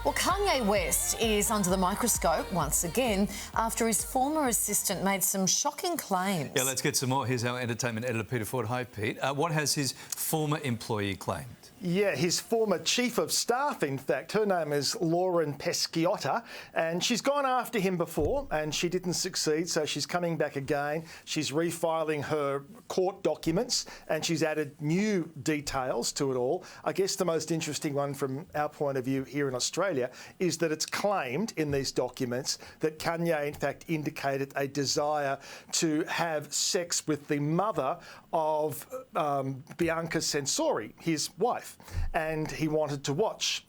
Well, Kanye West is under the microscope once again after his former assistant made some shocking claims. Yeah, let's get some more. Here's our entertainment editor, Peter Ford. Hi, Pete. What has his former employee claimed? Yeah, his former chief of staff, in fact. Her name is Lauren Pesciotta, and she's gone after him before and she didn't succeed, so she's coming back again. She's refiling her court documents and she's added new details to it all. I guess the most interesting one from our point of view here in Australia is that it's claimed in these documents that Kanye, in fact, indicated a desire to have sex with the mother of Bianca Censori, his wife. And he wanted to watch,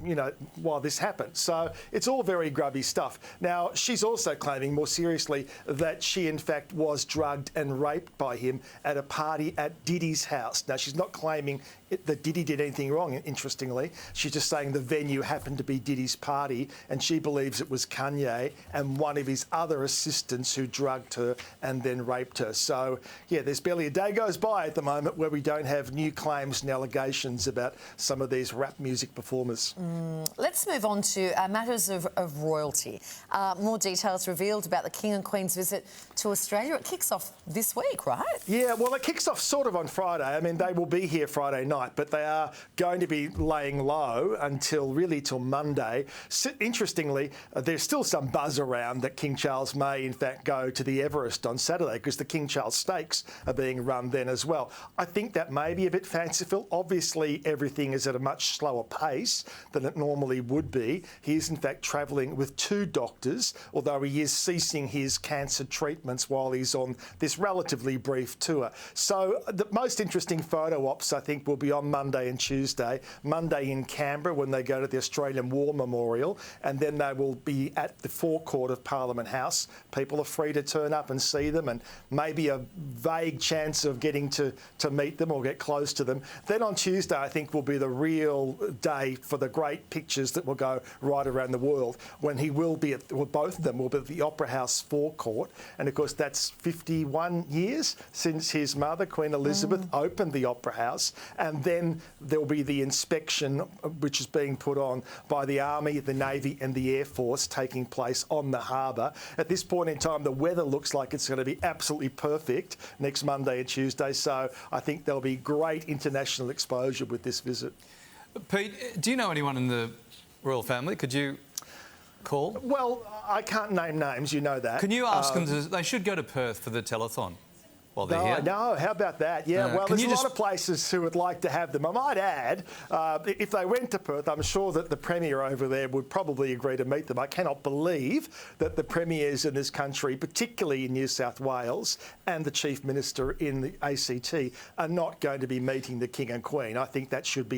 you know, while this happened. So it's all very grubby stuff. Now, she's also claiming more seriously that she, in fact, was drugged and raped by him at a party at Diddy's house. Now, she's not claiming that Diddy did anything wrong, interestingly. She's just saying the venue happened to be Diddy's party, and she believes it was Kanye and one of his other assistants who drugged her and then raped her. So, yeah, there's barely a day goes by at the moment where we don't have new claims and allegations about some of these rap music performers. Let's move on to matters of royalty. More details revealed about the King and Queen's visit to Australia. It kicks off this week, right? Yeah, well, it kicks off sort of on Friday. I mean, they will be here Friday night, but they are going to be laying low until Monday. Interestingly, there's still some buzz around that King Charles may, in fact, go to the Everest on Saturday because the King Charles Stakes are being run then as well. I think that may be a bit fanciful. Obviously, everything is at a much slower pace than it normally would be. He is, in fact, travelling with 2 doctors, although he is ceasing his cancer treatments while he's on this relatively brief tour. So the most interesting photo ops, I think, will be on Monday and Tuesday. Monday in Canberra when they go to the Australian War Memorial, and then they will be at the forecourt of Parliament House. People are free to turn up and see them, and maybe a vague chance of getting to meet them or get close to them. Then on Tuesday, I think, will be the real day for the great pictures that will go right around the world, when he will be at, well, both of them will be at the Opera House forecourt. And of course, that's 51 years since his mother, Queen Elizabeth, opened the Opera House. And then there'll be the inspection, which is being put on by the Army, the Navy and the Air Force, taking place on the harbour. At this point in time, the weather looks like it's going to be absolutely perfect next Monday and Tuesday. So I think there'll be great international exposure with this visit. Pete, do you know anyone in the royal family? Could you call? Well, I can't name names, you know that. Can you ask them to... They should go to Perth for the telethon while they're here. No, how about that? Yeah, well, there's a lot of places who would like to have them. I might add, if they went to Perth, I'm sure that the Premier over there would probably agree to meet them. I cannot believe that the Premiers in this country, particularly in New South Wales, and the Chief Minister in the ACT are not going to be meeting the King and Queen. I think that should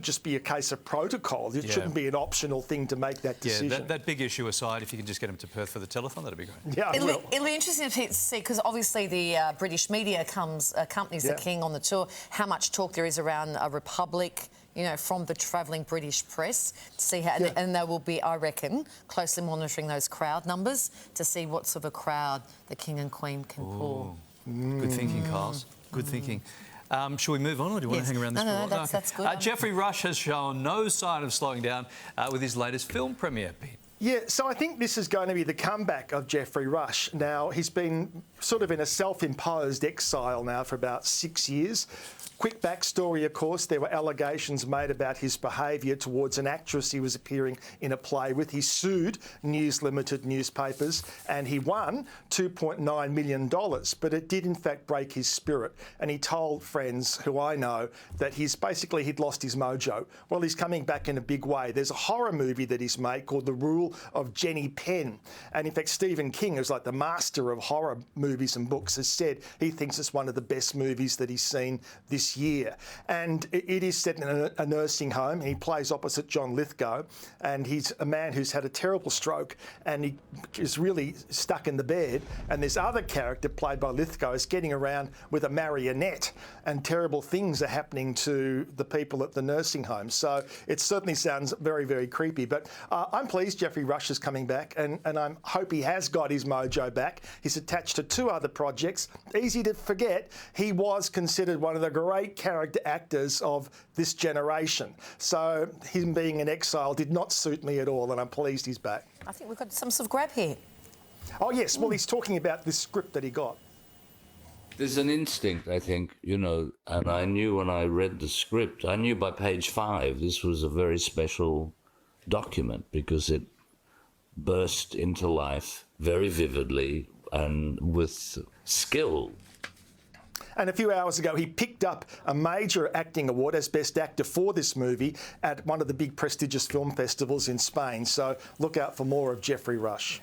just be a case of protocol. It shouldn't be an optional thing to make that decision. Yeah, that big issue aside, if you can just get them to Perth for the telethon, that'd be great. Yeah, it'll be interesting to see, because obviously the British media accompanies the King on the tour, how much talk there is around a republic, you know, from the travelling British press to see how, and they will be, I reckon, closely monitoring those crowd numbers to see what sort of a crowd the King and Queen can pull. Good thinking, Carls. Good thinking. Shall we move on, or do you want to hang around this for a while? No, that's good. Geoffrey Rush has shown no sign of slowing down with his latest film premiere, Pete. Yeah, so I think this is going to be the comeback of Geoffrey Rush. Now, he's been sort of in a self-imposed exile now for about 6 years. Quick backstory, of course, there were allegations made about his behaviour towards an actress he was appearing in a play with. He sued News Limited newspapers and he won $2.9 million, but it did in fact break his spirit. And he told friends who I know that he'd lost his mojo. Well, he's coming back in a big way. There's a horror movie that he's made called The Rule of Jenny Penn. And in fact, Stephen King, who's like the master of horror movies and books, has said he thinks it's one of the best movies that he's seen this year. And it is set in a nursing home. He plays opposite John Lithgow, and he's a man who's had a terrible stroke and he is really stuck in the bed. And this other character played by Lithgow is getting around with a marionette, and terrible things are happening to the people at the nursing home. So it certainly sounds very, very creepy. But I'm pleased Geoffrey Rush is coming back, and I hope he has got his mojo back. He's attached to 2 other projects. Easy to forget, he was considered one of the great character actors of this generation. So him being in exile did not suit me at all, and I'm pleased he's back. I think we've got some sort of grab here. Oh, yes. Well, he's talking about this script that he got. There's an instinct, I think, you know, and I knew when I read the script, I knew by page 5 this was a very special document because it burst into life very vividly and with skill. And a few hours ago, he picked up a major acting award as Best Actor for this movie at one of the big prestigious film festivals in Spain. So look out for more of Geoffrey Rush.